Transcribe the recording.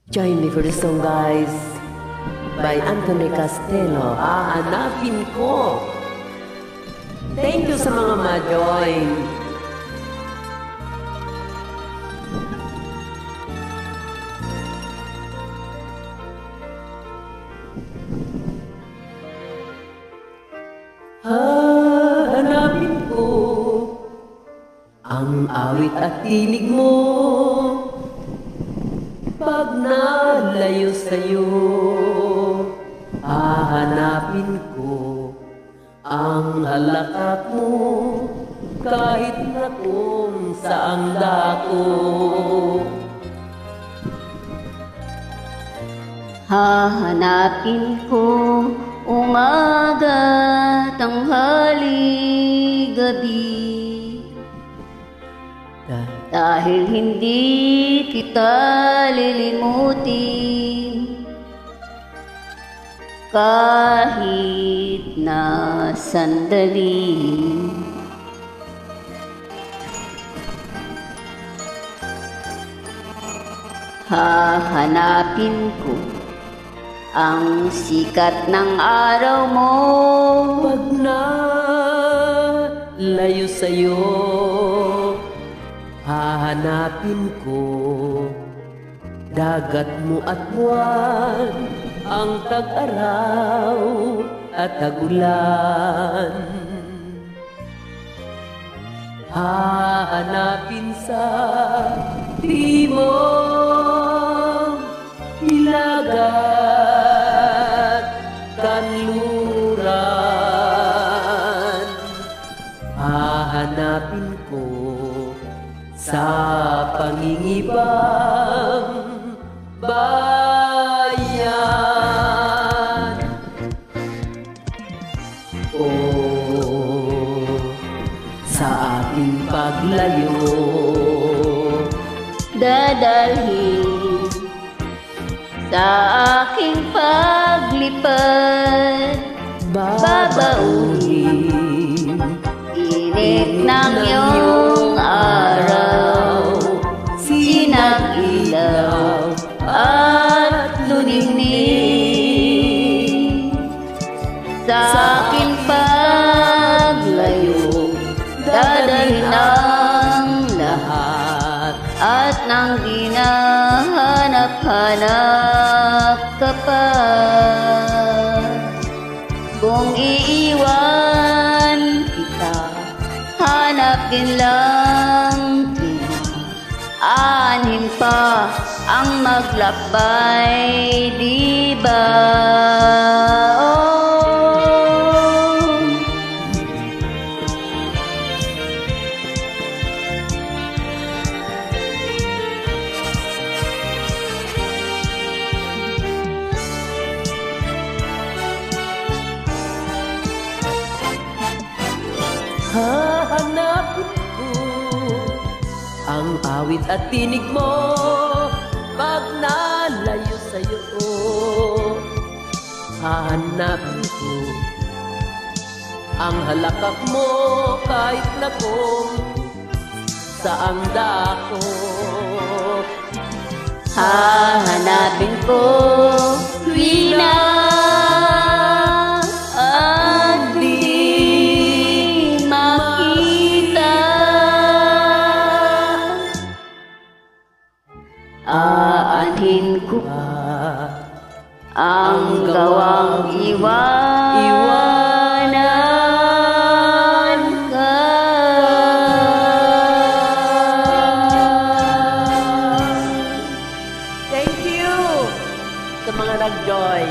Join me for the song, guys, by Anthony Castelo. Hahanapin ko. Thank you sa mga ma-join. Hahanapin ko ang awit at tinig mo pag nalayo sa'yo. Hahanapin ko ang halakak mo kahit na kung saang dako. Hahanapin ko umaga, tanghali, gabi, dahil hindi kita lilimutin kahit na sandali. Hahanapin ko ang sikat ng araw mo Pag nalayo sa'yo, hahanapin ko dagat mo at buwan, ang tag-araw at tag-ulan. Hahanapin sa timog, hilagat, kanluran. Hahanapin ko sa pangingibang bayan. Sa ating paglayo, dadalhin sa aking paglipad, babaunin init ng iyong araw, sinag-ilaw at luningning. Sa aking paglayo, dadalhin ang lahat at nang dinahanap-hanap ka pa. Kung iiwan kita, hanapin lang kita. Aanhin pa ang maglakbay, di ba? Hahanapin ko ang awit at tinig mo pag nalayo sa'yo. Hahanapin ko ang halakak mo kahit na kung saang dako. Hahanapin ko tuwing na at di makita. Aanhin ko ang gawang iwanan ka. Thank you sa mga nag-join.